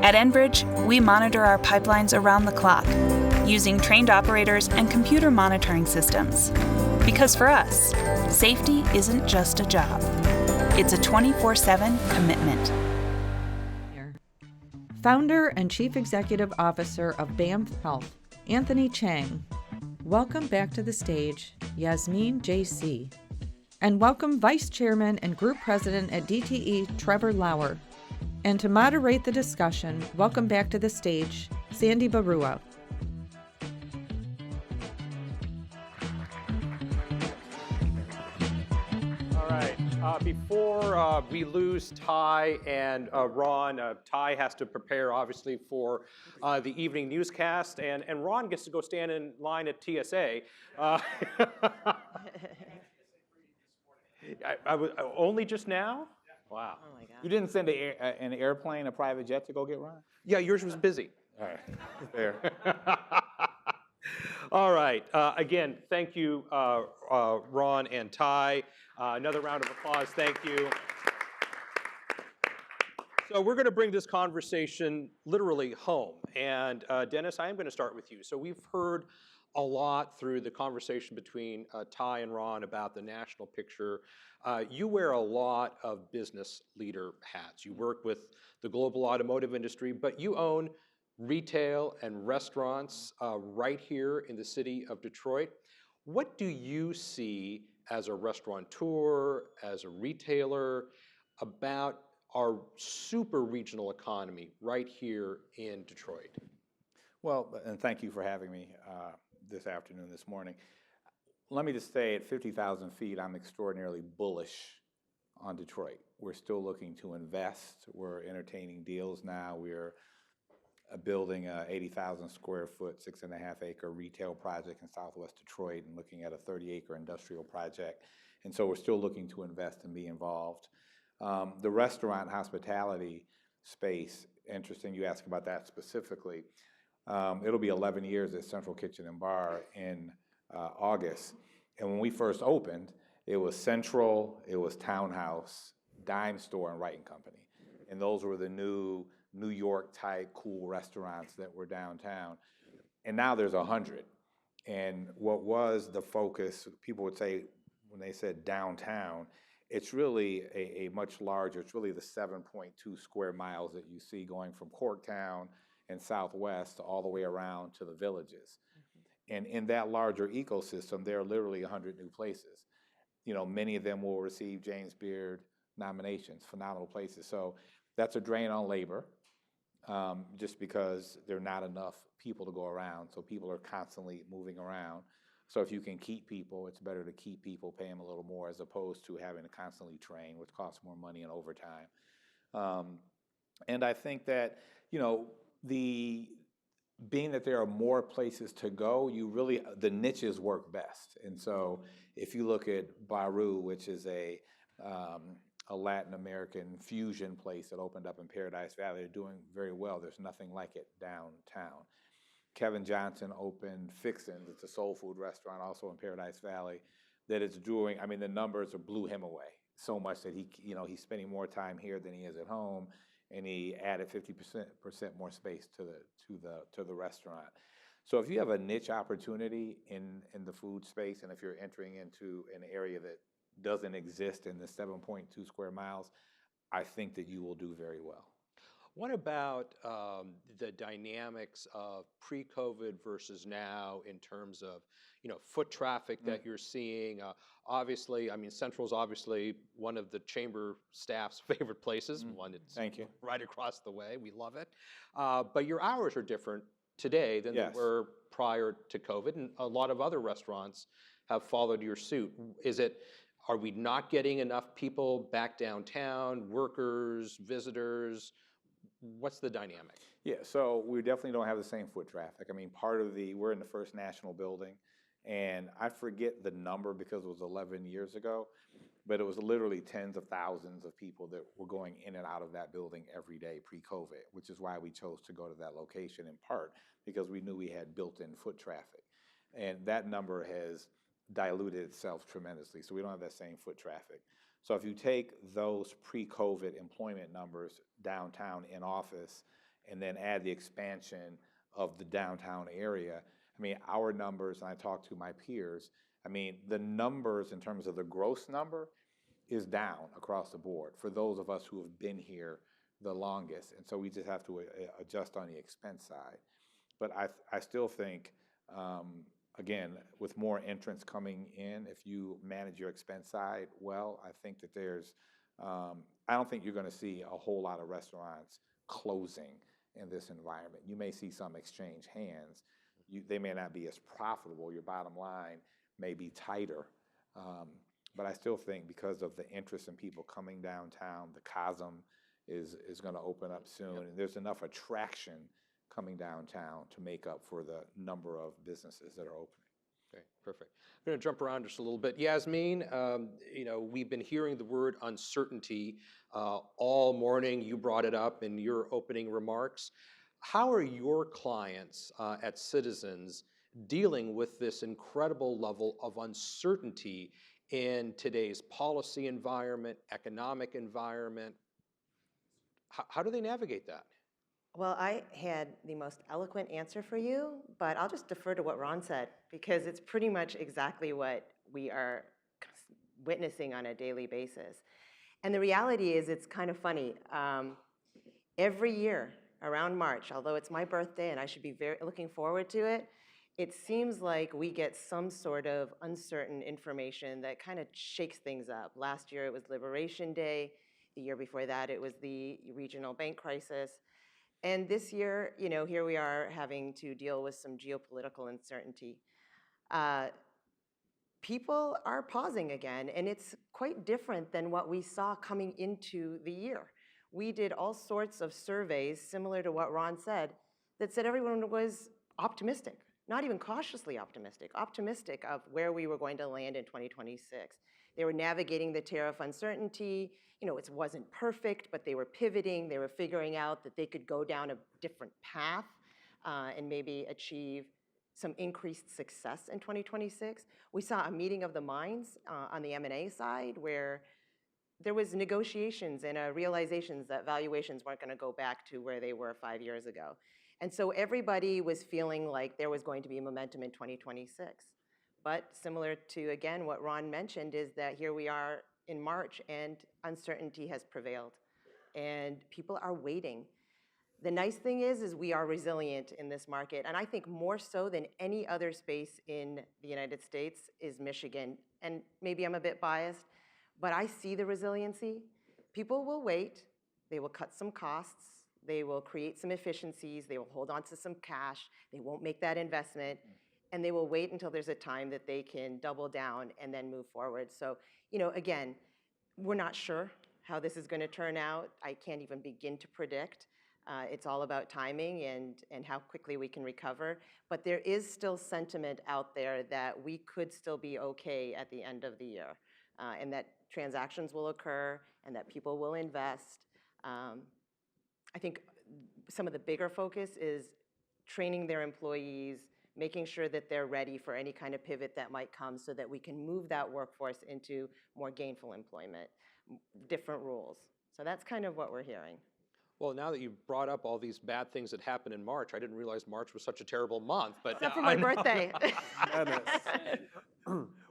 At Enbridge, we monitor our pipelines around the clock, using trained operators and computer monitoring systems. Because for us, safety isn't just a job. It's a 24/7 commitment. Founder and Chief Executive Officer of Banff Health, Anthony Chang. Welcome back to the stage, Yasmin J.C. And welcome Vice Chairman and Group President at DTE, Trevor Lauer. And to moderate the discussion, welcome back to the stage, Sandy Barua. All right. Before we lose Ty and Ron, Ty has to prepare, obviously, for the evening newscast, and Ron gets to go stand in line at TSA. I was only just now? Wow. Oh my God. You didn't send an airplane, a private jet to go get Ron? Yeah, yours was busy. All right, fair. All right. Again, thank you, Ron and Ty. Another round of applause. Thank you. So we're going to bring this conversation literally home. And Dennis, I am going to start with you. So we've heard a lot through the conversation between Ty and Ron about the national picture. You wear a lot of business leader hats. You work with the global automotive industry, but you own retail and restaurants right here in the city of Detroit. What do you see as a restaurateur, as a retailer, about our super regional economy right here in Detroit? Well, and thank you for having me this afternoon, this morning. Let me just say, at 50,000 feet, I'm extraordinarily bullish on Detroit. We're still looking to invest. We're entertaining deals now. We're building a 80,000 square foot, 6.5 acre retail project in Southwest Detroit and looking at a 30 acre industrial project. And so we're still looking to invest and be involved. The restaurant hospitality space, interesting you ask about that specifically. It'll be 11 years at Central Kitchen and Bar in August. And when we first opened, it was Central, it was Townhouse, Dime Store, and Wright & Company. And those were the new New York type cool restaurants that were downtown. And now there's 100. And what was the focus, people would say when they said downtown, it's really a much larger, it's really the 7.2 square miles that you see going from Corktown and Southwest all the way around to the villages. And in that larger ecosystem, there are literally 100 new places. You know, many of them will receive James Beard nominations, phenomenal places. So that's a drain on labor, just because there are not enough people to go around. So people are constantly moving around. So if you can keep people, it's better to keep people, pay them a little more, as opposed to having to constantly train, which costs more money and overtime. And I think that, you know, being that there are more places to go, the niches work best. And so if you look at Baru, which is a Latin American fusion place that opened up in Paradise Valley, they're doing very well. There's nothing like it downtown. Kevin Johnson opened Fixin's. It's a soul food restaurant also in Paradise Valley that is doing, I mean, the numbers blew him away so much that he's spending more time here than he is at home. And he added 50% more space to the restaurant. So if you have a niche opportunity in the food space, and if you're entering into an area that doesn't exist in the 7.2 square miles, I think that you will do very well. What about the dynamics of pre-COVID versus now in terms of, you know, foot traffic that you're seeing? Obviously, I mean, Central's obviously one of the chamber staff's favorite places. One that's Thank you. right across the way. We love it. But your hours are different today than Yes. they were prior to COVID, and a lot of other restaurants have followed your suit. Are we not getting enough people back downtown, workers, visitors? What's the dynamic? Yeah, so we definitely don't have the same foot traffic. I mean, we're in the First National Building, and I forget the number because it was 11 years ago, but it was literally tens of thousands of people that were going in and out of that building every day pre-COVID, which is why we chose to go to that location in part, because we knew we had built-in foot traffic. And that number has diluted itself tremendously, so we don't have that same foot traffic. So if you take those pre-COVID employment numbers downtown in office and then add the expansion of the downtown area. I mean, our numbers, and I talk to my peers, I mean, the numbers in terms of the gross number is down across the board for those of us who have been here the longest. And so we just have to adjust on the expense side. But I still think, again, with more entrants coming in, if you manage your expense side well, I think that there's, I don't think you're going to see a whole lot of restaurants closing in this environment. You may see some exchange hands. They may not be as profitable. Your bottom line may be tighter. But I still think because of the interest in people coming downtown, the Cosm is going to open up soon, and there's enough attraction coming downtown to make up for the number of businesses that are opening. Okay, perfect. I'm going to jump around just a little bit. Yasmeen, you know, we've been hearing the word uncertainty all morning. You brought it up in your opening remarks. How are your clients at Citizens dealing with this incredible level of uncertainty in today's policy environment, economic environment? How do they navigate that? Well, I had the most eloquent answer for you, but I'll just defer to what Ron said, because it's pretty much exactly what we are witnessing on a daily basis. And the reality is, it's kind of funny. Every year around March, although it's my birthday and I should be very looking forward to it, it seems like we get some sort of uncertain information that kind of shakes things up. Last year it was Liberation Day. The year before that it was the regional bank crisis. And this year, you know, here we are having to deal with some geopolitical uncertainty. People are pausing again, and it's quite different than what we saw coming into the year. We did all sorts of surveys, similar to what Ron said, that said everyone was optimistic, not even cautiously optimistic of where we were going to land in 2026. They were navigating the tariff uncertainty. You know, it wasn't perfect, but they were pivoting. They were figuring out that they could go down a different path and maybe achieve some increased success in 2026. We saw a meeting of the minds on the M&A side where there was negotiations and realizations that valuations weren't going to go back to where they were 5 years ago. And so everybody was feeling like there was going to be momentum in 2026. But similar to, again, what Ron mentioned, is that here we are in March and uncertainty has prevailed and people are waiting. The nice thing is we are resilient in this market, and I think more so than any other space in the United States is Michigan. And maybe I'm a bit biased, but I see the resiliency. People will wait, they will cut some costs, they will create some efficiencies, they will hold on to some cash, they won't make that investment, and they will wait until there's a time that they can double down and then move forward. So, you know, again, we're not sure how this is going to turn out. I can't even begin to predict. It's all about timing and how quickly we can recover. But there is still sentiment out there that we could still be okay at the end of the year, and that transactions will occur and that people will invest. I think some of the bigger focus is training their employees, making sure that they're ready for any kind of pivot that might come so that we can move that workforce into more gainful employment, different rules. So that's kind of what we're hearing. Well, now that you've brought up all these bad things that happened in March, I didn't realize March was such a terrible month. But except for my birthday.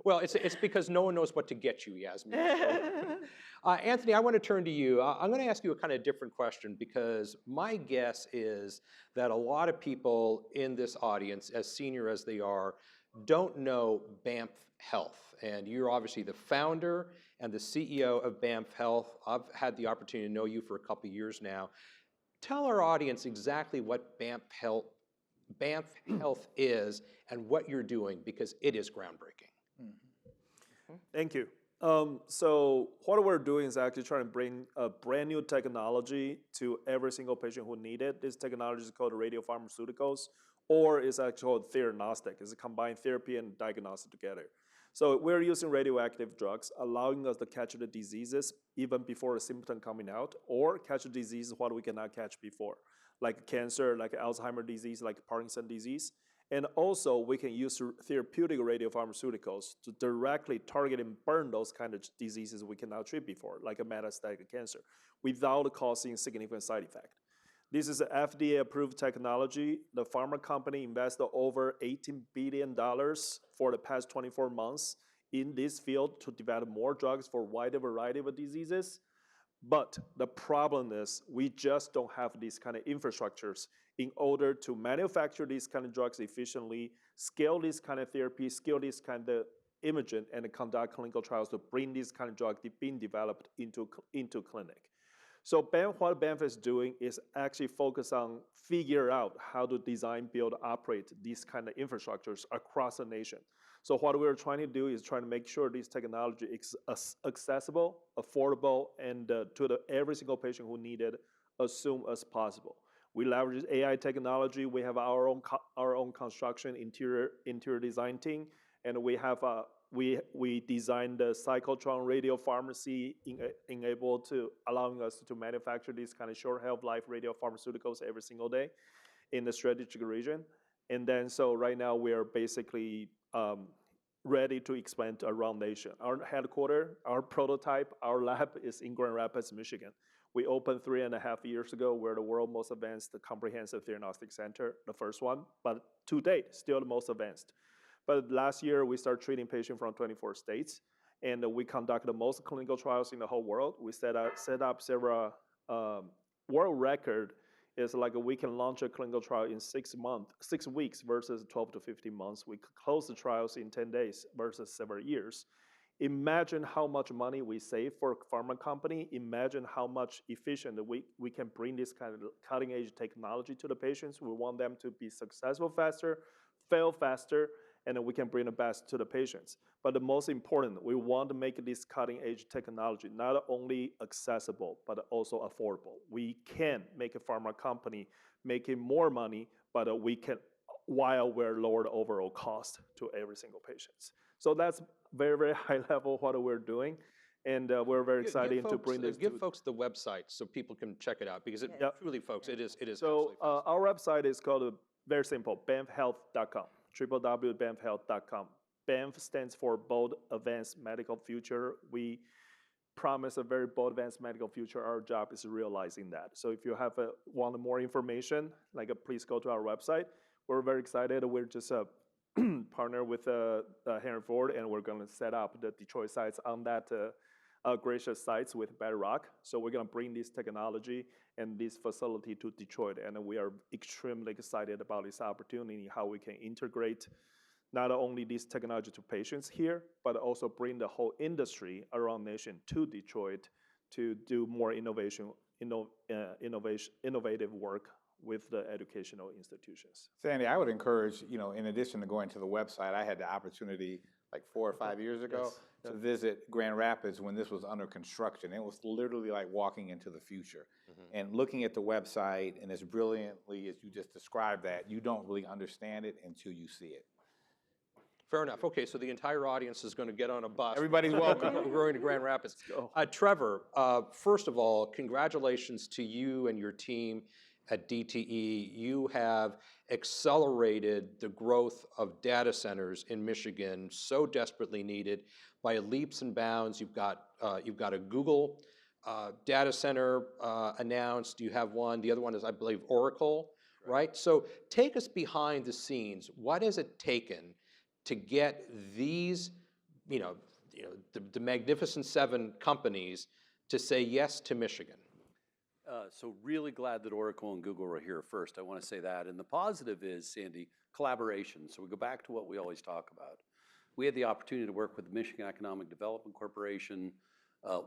Well, it's because no one knows what to get you, Yasmeen. Anthony, I want to turn to you. I'm going to ask you a kind of different question, because my guess is that a lot of people in this audience, as senior as they are, don't know Banff Health. And you're obviously the founder and the CEO of Banff Health. I've had the opportunity to know you for a couple of years now. Tell our audience exactly what Banff Health is and what you're doing, because it is groundbreaking. Thank you. So what we're doing is actually trying to bring a brand new technology to every single patient who need it. This technology is called radiopharmaceuticals, or it's actually called theranostic. It's a combined therapy and diagnostic together. So we're using radioactive drugs, allowing us to catch the diseases even before the symptom coming out, or catch the diseases what we cannot catch before, like cancer, like Alzheimer's disease, like Parkinson's disease. And also, we can use therapeutic radiopharmaceuticals to directly target and burn those kind of diseases we cannot treat before, like a metastatic cancer, without causing significant side effect. This is an FDA-approved technology. The pharma company invested over $18 billion for the past 24 months in this field to develop more drugs for a wide variety of diseases. But the problem is we just don't have these kind of infrastructures in order to manufacture these kind of drugs efficiently, scale this kind of therapy, scale this kind of imaging, and conduct clinical trials to bring this kind of drug being developed into clinic. So what BAMF is doing is actually focus on figure out how to design, build, operate these kind of infrastructures across the nation. So what we're trying to do is trying to make sure this technology is accessible, affordable, and to every single patient who need it as soon as possible. We leverage AI technology. We have our own construction interior design team, and we have we designed the cyclotron radio pharmacy enabled to allowing us to manufacture these kind of short shelf life radio pharmaceuticals every single day in the strategic region. And then so right now we are basically ready to expand around nation. Our headquarters, our prototype, our lab is in Grand Rapids, Michigan. We opened 3.5 years ago. We're the world's most advanced comprehensive diagnostic center, the first one, but to date, still the most advanced. But last year, we started treating patients from 24 states, and we conducted the most clinical trials in the whole world. We set up several world record is like we can launch a clinical trial in 6 weeks versus 12 to 15 months. We could close the trials in 10 days versus several years. Imagine how much money we save for a pharma company. Imagine how much efficient we can bring this kind of cutting edge technology to the patients. We want them to be successful faster, fail faster, and then we can bring the best to the patients. But the most important, we want to make this cutting edge technology not only accessible, but also affordable. We can make a pharma company making more money, but we can, while we're lower the overall cost to every single patient. So that's very, very high level what we're doing. And we're very excited to bring this. Give folks the website so people can check it out, because truly, folks, it is. So our website is called, very simple, bamfhealth.com. www.bamfhealth.com. BAMF stands for Bold Advanced Medical Future. We promise a very bold advanced medical future. Our job is realizing that. So if you want more information, please go to our website. We're very excited. We're just a partner with Henry Ford, and we're going to set up the Detroit sites on that gracious sites with Bedrock. So we're going to bring this technology and this facility to Detroit, and we are extremely excited about this opportunity, how we can integrate not only this technology to patients here, but also bring the whole industry around nation to Detroit to do more innovative work with the educational institutions. Sandy, I would encourage, in addition to going to the website, I had the opportunity like 4 or 5 years ago to visit Grand Rapids when this was under construction. It was literally like walking into the future. And looking at the website, and as brilliantly as you just described that, you don't really understand it until you see it. Fair enough. Okay, so the entire audience is going to get on a bus. Everybody's welcome. We're going to Grand Rapids. Trevor, first of all, congratulations to you and your team at DTE. You have accelerated the growth of data centers in Michigan, so desperately needed, by leaps and bounds. You've got a Google data center announced. You have one. The other one is, I believe, Oracle, right? So take us behind the scenes. What has it taken to get these, the Magnificent Seven companies to say yes to Michigan? So really glad that Oracle and Google were here first. I want to say that. And the positive is, Sandy, collaboration. So we go back to what we always talk about. We had the opportunity to work with the Michigan Economic Development Corporation.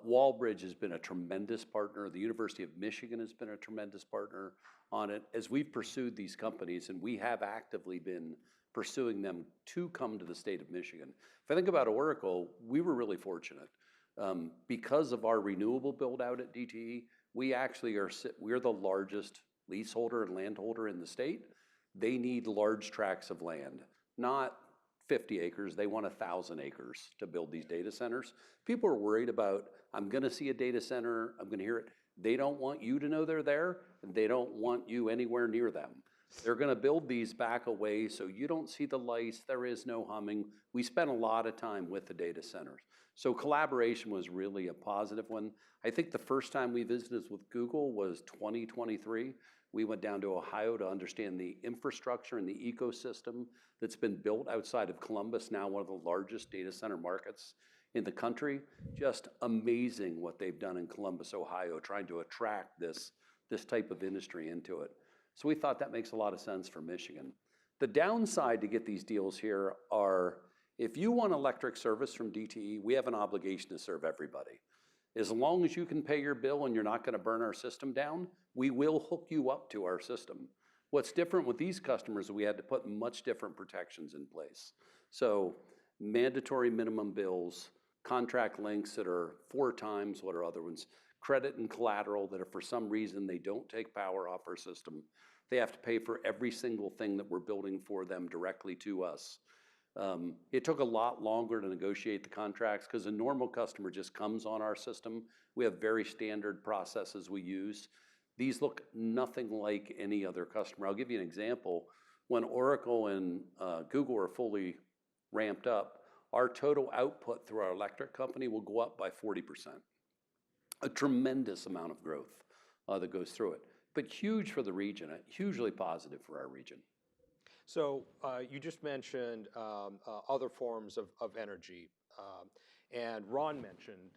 Walbridge has been a tremendous partner. The University of Michigan has been a tremendous partner on it. As we've pursued these companies, and we have actively been pursuing them to come to the state of Michigan. If I think about Oracle, we were really fortunate. Because of our renewable build out at DTE, we actually we're the largest leaseholder and landholder in the state. They need large tracts of land, not 50 acres. They want 1,000 acres to build these data centers. People are worried about, I'm going to see a data center, I'm going to hear it. They don't want you to know they're there, and they don't want you anywhere near them. They're going to build these back away so you don't see the lights, there is no humming. We spent a lot of time with the data centers. So collaboration was really a positive one. I think the first time we visited with Google was 2023. We went down to Ohio to understand the infrastructure and the ecosystem that's been built outside of Columbus, now one of the largest data center markets in the country. Just amazing what they've done in Columbus, Ohio, trying to attract this type of industry into it. So we thought that makes a lot of sense for Michigan. The downside to get these deals here are, if you want electric service from DTE, we have an obligation to serve everybody. As long as you can pay your bill and you're not gonna burn our system down, we will hook you up to our system. What's different with these customers is we had to put much different protections in place. So mandatory minimum bills, contract lengths that are 4 times what are other ones, credit and collateral that if for some reason they don't take power off our system, they have to pay for every single thing that we're building for them directly to us. It took a lot longer to negotiate the contracts because a normal customer just comes on our system. We have very standard processes we use. These look nothing like any other customer. I'll give you an example. When Oracle and Google are fully ramped up, our total output through our electric company will go up by 40%. A tremendous amount of growth that goes through it, but huge for the region, hugely positive for our region. So you just mentioned other forms of energy, and Ron mentioned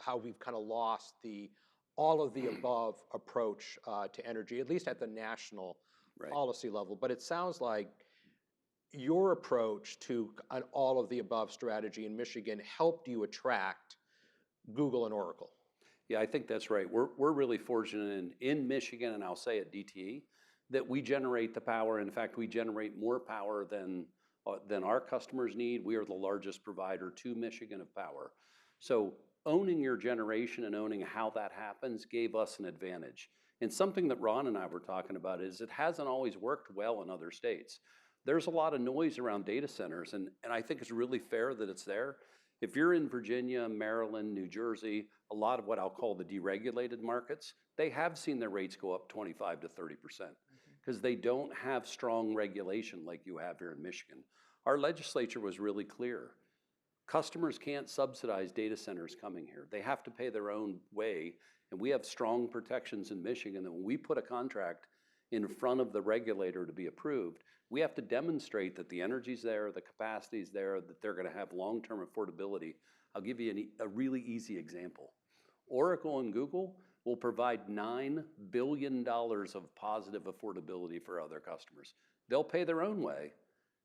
how we've kind of lost the all of the above approach to energy, at least at the national policy level. But it sounds like your approach to an all of the above strategy in Michigan helped you attract Google and Oracle. Yeah, I think that's right. We're really fortunate in Michigan, and I'll say at DTE, that we generate the power. In fact, we generate more power than our customers need. We are the largest provider to Michigan of power. So owning your generation and owning how that happens gave us an advantage. And something that Ron and I were talking about is it hasn't always worked well in other states. There's a lot of noise around data centers, and I think it's really fair that it's there. If you're in Virginia, Maryland, New Jersey, a lot of what I'll call the deregulated markets, they have seen their rates go up 25 to 30% because they don't have strong regulation like you have here in Michigan. Our legislature was really clear. Customers can't subsidize data centers coming here. They have to pay their own way, and we have strong protections in Michigan that when we put a contract in front of the regulator to be approved, we have to demonstrate that the energy's there, the capacity's there, that they're gonna have long-term affordability. I'll give you a really easy example. Oracle and Google will provide $9 billion of positive affordability for other customers. They'll pay their own way,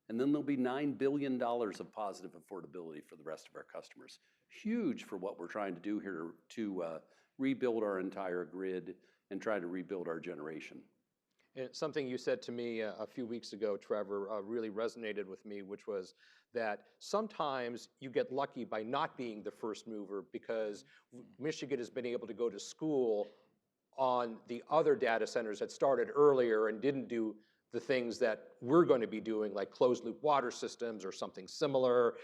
and then there'll be $9 billion of positive affordability for the rest of our customers. Huge for what we're trying to do here to rebuild our entire grid and try to rebuild our generation. And something you said to me a few weeks ago, Trevor, really resonated with me, which was that sometimes you get lucky by not being the first mover because Michigan has been able to go to school on the other data centers that started earlier and didn't do the things that we're going to be doing, like closed loop water systems or something similar,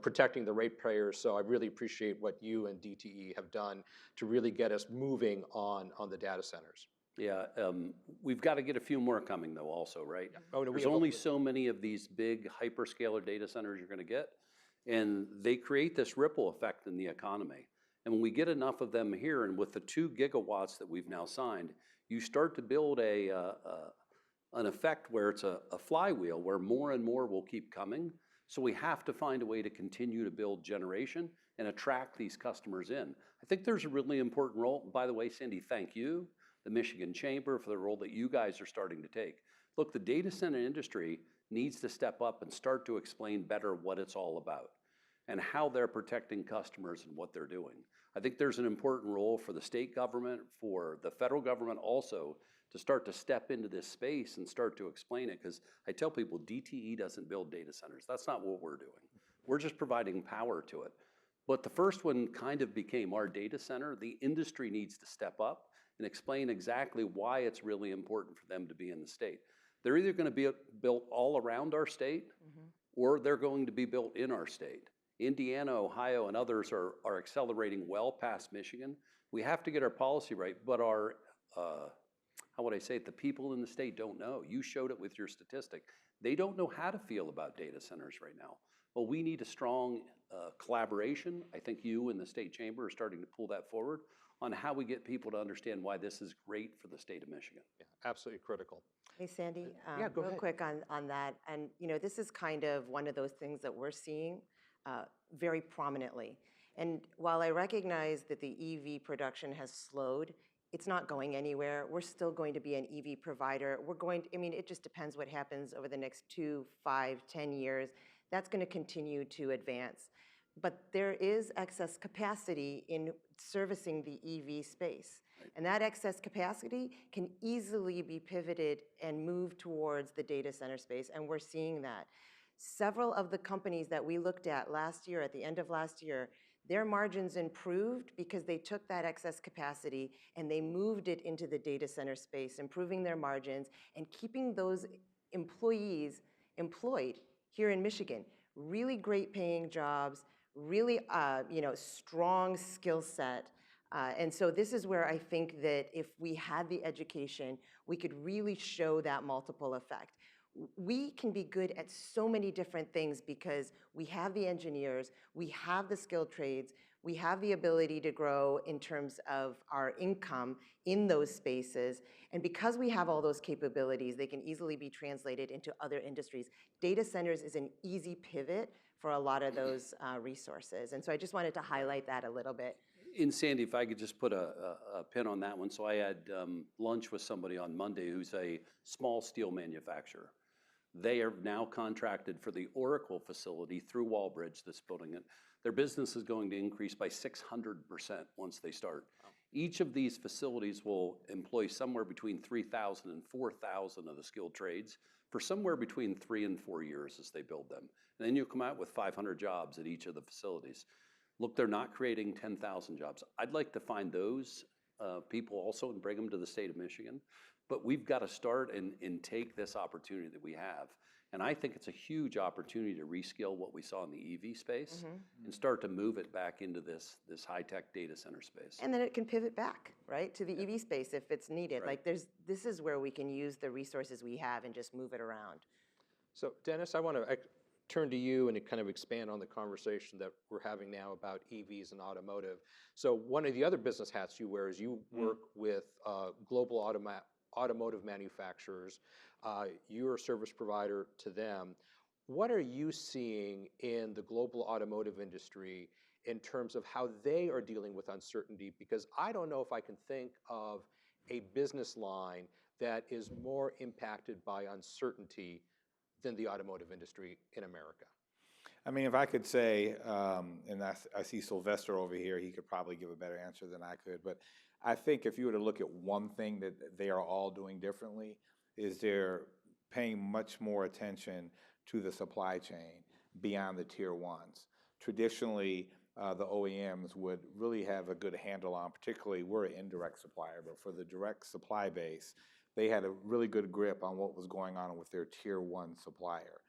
protecting the ratepayers. So I really appreciate what you and DTE have done to really get us moving on the data centers. Yeah, we've got to get a few more coming though also, right? Yeah. Oh, no, There's only so many of these big hyperscaler data centers you're gonna get, and they create this ripple effect in the economy. And when we get enough of them here, and with the 2 gigawatts that we've now signed, you start to build an effect where it's a flywheel, where more and more will keep coming. So we have to find a way to continue to build generation and attract these customers in. I think there's a really important role. By the way, Cindy, thank you, the Michigan Chamber, for the role that you guys are starting to take. Look, the data center industry needs to step up and start to explain better what it's all about and how they're protecting customers and what they're doing. I think there's an important role for the state government, for the federal government also, to start to step into this space and start to explain it, because I tell people DTE doesn't build data centers. That's not what we're doing. We're just providing power to it. But the first one kind of became our data center. The industry needs to step up and explain exactly why it's really important for them to be in the state. They're either going to be built all around our state, or they're going to be built in our state. Indiana, Ohio, and others are accelerating well past Michigan. We have to get our policy right, but our, how would I say it, the people in the state don't know. You showed it with your statistic. They don't know how to feel about data centers right now. Well, we need a strong collaboration. I think you and the state chamber are starting to pull that forward on how we get people to understand why this is great for the state of Michigan. Yeah, absolutely critical. Hey, Sandy, yeah, go real ahead. quick on that. And, this is kind of one of those things that we're seeing very prominently. And while I recognize that the EV production has slowed, it's not going anywhere. We're still going to be an EV provider. It just depends what happens over the next 2, 5, 10 years. That's going to continue to advance. But there is excess capacity in servicing the EV space. And that excess capacity can easily be pivoted and moved towards the data center space, and we're seeing that. Several of the companies that we looked at last year, at the end of last year, their margins improved because they took that excess capacity and they moved it into the data center space, improving their margins and keeping those employees employed here in Michigan. Really great paying jobs, really strong skill set. And so this is where I think that if we had the education, we could really show that multiple effect. We can be good at so many different things because we have the engineers, we have the skilled trades, we have the ability to grow in terms of our income in those spaces. And because we have all those capabilities, they can easily be translated into other industries. Data centers is an easy pivot for a lot of those resources. And so I just wanted to highlight that a little bit. And Sandy, if I could just put a pin on that one. So I had lunch with somebody on Monday who's a small steel manufacturer. They are now contracted for the Oracle facility through Wallbridge that's building it. Their business is going to increase by 600% once they start. Wow. Each of these facilities will employ somewhere between 3,000 and 4,000 of the skilled trades for somewhere between 3 and 4 years as they build them. And then you'll come out with 500 jobs at each of the facilities. Look, they're not creating 10,000 jobs. I'd like to find those people also and bring them to the state of Michigan. But we've got to start and take this opportunity that we have. And I think it's a huge opportunity to reskill what we saw in the EV space and start to move it back into this high-tech data center space. And then it can pivot back, right, to the EV space if it's needed. Right. Like this is where we can use the resources we have and just move it around. So Dennis, I want to turn to you and kind of expand on the conversation that we're having now about EVs and automotive. So one of the other business hats you wear is you work with global automotive manufacturers. You're a service provider to them. What are you seeing in the global automotive industry in terms of how they are dealing with uncertainty? Because I don't know if I can think of a business line that is more impacted by uncertainty than the automotive industry in America. I mean, if I could say, and I see Sylvester over here, he could probably give a better answer than I could, but I think if you were to look at one thing that they are all doing differently, is they're paying much more attention to the supply chain beyond the tier ones. Traditionally, the OEMs would really have a good handle on, particularly we're an indirect supplier, but for the direct supply base, they had a really good grip on what was going on with their tier one supplier.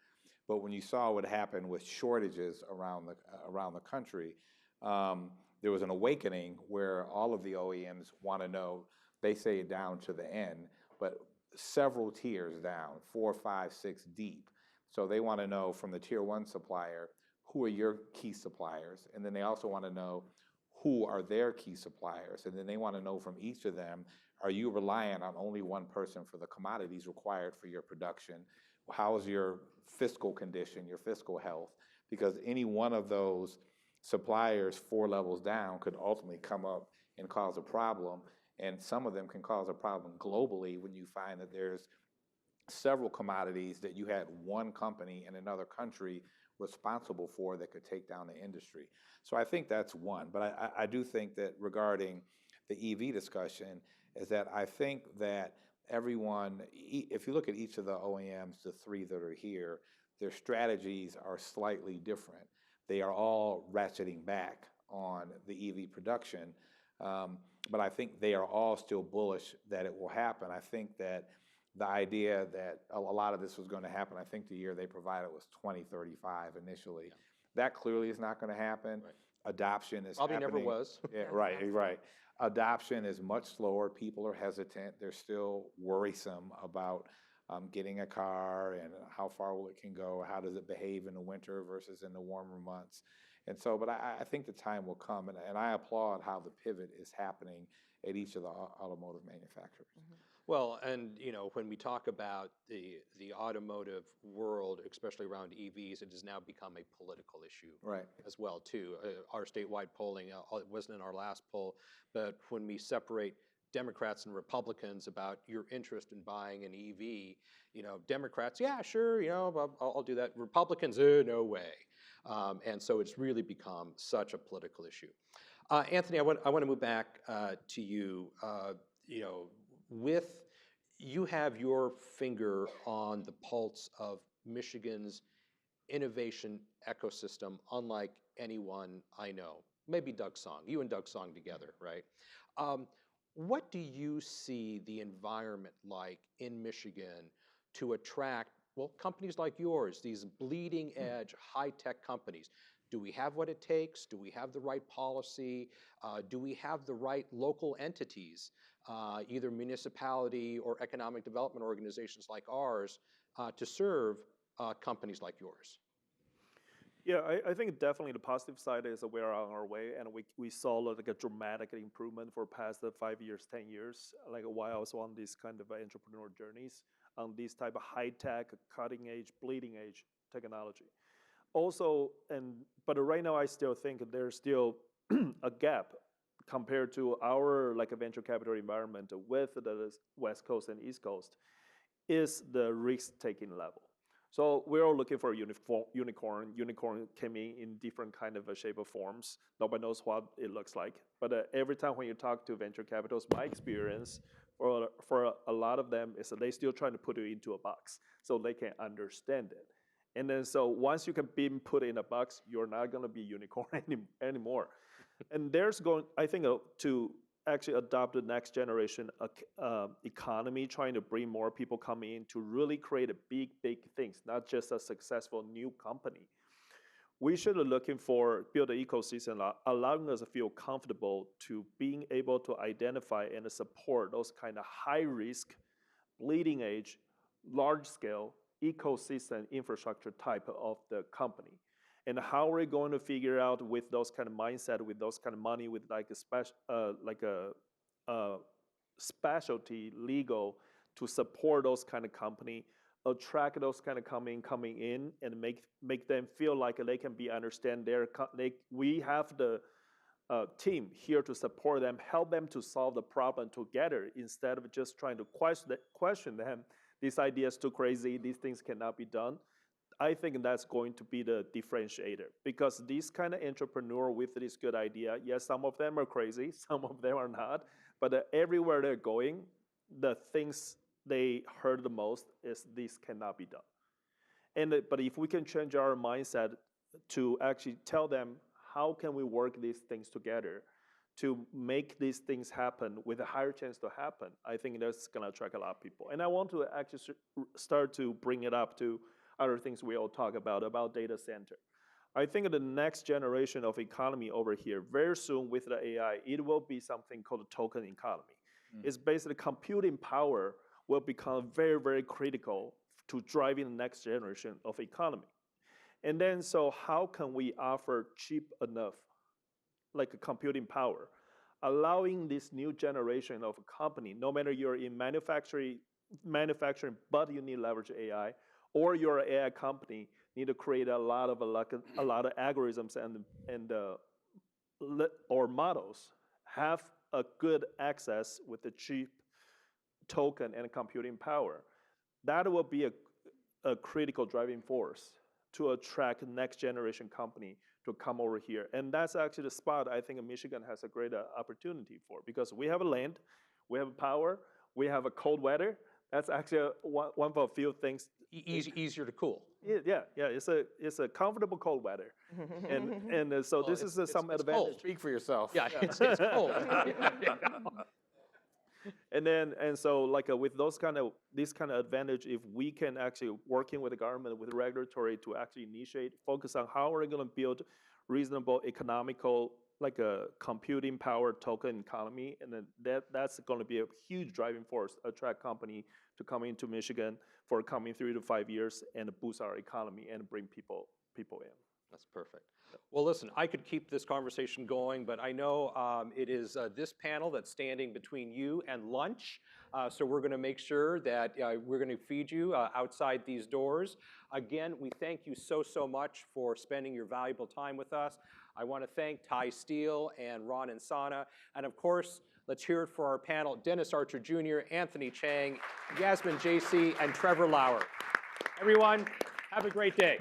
But when you saw what happened with shortages around the country, there was an awakening where all of the OEMs want to know, they say it down to the end, but several tiers down, 4, 5, 6 deep. So they want to know from the tier one supplier, who are your key suppliers? And then they also want to know who are their key suppliers. And then they want to know from each of them, are you reliant on only one person for the commodities required for your production? How is your fiscal condition, your fiscal health? Because any one of those suppliers 4 levels down could ultimately come up and cause a problem. And some of them can cause a problem globally when you find that there's several commodities that you had one company in another country responsible for that could take down the industry. So I think that's one. But I do think that regarding the EV discussion is that I think that everyone, if you look at each of the OEMs, the 3 that are here, their strategies are slightly different. They are all ratcheting back on the EV production, but I think they are all still bullish that it will happen. I think that the idea that a lot of this was going to happen, I think the year they provided was 2035 initially. Yeah. That clearly is not going to happen. Right. Adoption is probably happening. Never was. Yeah, right. Adoption is much slower. People are hesitant. They're still worrisome about getting a car and how far it can go. How does it behave in the winter versus in the warmer months? And so, but I think the time will come, and I applaud how the pivot is happening at each of the automotive manufacturers. Well, and when we talk about the automotive world, especially around EVs, it has now become a political issue Right. as well too. Our statewide polling, it wasn't in our last poll, but when we separate Democrats and Republicans about your interest in buying an EV, Democrats, yeah, sure, I'll do that. Republicans, no way. And so it's really become such a political issue. Anthony, I want to move back to you. You have your finger on the pulse of Michigan's innovation ecosystem, unlike anyone I know. Maybe Doug Song, you and Doug Song together, right? What do you see the environment like in Michigan to attract, well, companies like yours, these bleeding edge, high-tech companies? Do we have what it takes? Do we have the right policy? Do we have the right local entities, either municipality or economic development organizations like ours, to serve companies like yours? Yeah, I think definitely the positive side is that we are on our way, and we saw like a dramatic improvement for past 5 years, 10 years, like while I was on these kind of entrepreneur journeys on these type of high-tech, cutting-edge, bleeding-edge technology. Also, but right now I still think there's still a gap compared to our like a venture capital environment with the West Coast and East Coast, is the risk-taking level. So we're all looking for a unicorn. Unicorn came in different kind of shape or forms. Nobody knows what it looks like. But every time when you talk to venture capitals, my experience for a lot of them is that they still trying to put you into a box so they can understand it. And then so once you can be put in a box, you're not going to be unicorn anymore. And there's going, I think, to actually adopt the next generation economy, trying to bring more people coming in to really create a big things, not just a successful new company. We should be looking for build an ecosystem allowing us to feel comfortable to being able to identify and support those kind of high risk, bleeding edge, large scale ecosystem infrastructure type of the company. And how we're going to figure out with those kind of mindset, with those kind of money, with like a specialty legal to support those kind of company, attract those kind of coming in, and make them feel like they can be understand we have the team here to support them, help them to solve the problem together instead of just trying to question them. This idea is too crazy. These things cannot be done. I think that's going to be the differentiator, because these kind of entrepreneur with this good idea, yes, some of them are crazy, some of them are not, but everywhere they're going, the things they heard the most is this cannot be done. But if we can change our mindset to actually tell them how can we work these things together to make these things happen with a higher chance to happen, I think that's going to attract a lot of people. And I want to actually start to bring it up to other things we all talk about data center. I think the next generation of economy over here, very soon with the AI, it will be something called a token economy. It's basically computing power will become very critical to driving the next generation of economy. And then, so how can we offer cheap enough, like a computing power, allowing this new generation of a company, no matter you're in manufacturing, but you need to leverage AI, or you're an AI company, need to create a lot of algorithms or models, have a good access with the cheap token and computing power. That will be a critical driving force to attract next generation company to come over here. And that's actually the spot I think Michigan has a great opportunity for, because we have a land, we have power, we have a cold weather. That's actually one of a few things. Easier to cool. Yeah. It's a comfortable cold weather, and so this is some advantage. Cold. Speak for yourself. Yeah, it's cold. And so like with this kind of advantage, if we can actually working with the government, with the regulatory to actually initiate, focus on how we're going to build reasonable economical, like a computing power token economy, and then that's going to be a huge driving force, attract company to come into Michigan for coming 3 to 5 years and boost our economy and bring people in. That's perfect. Well, listen, I could keep this conversation going, but I know it is this panel that's standing between you and lunch. So we're going to make sure that we're going to feed you outside these doors. Again, we thank you so much for spending your valuable time with us. I want to thank Ty Steele and Ron Insana. And of course, let's hear it for our panel, Dennis Archer Jr., Anthony Chang, Yasmin JC, and Trevor Lauer. Everyone, have a great day.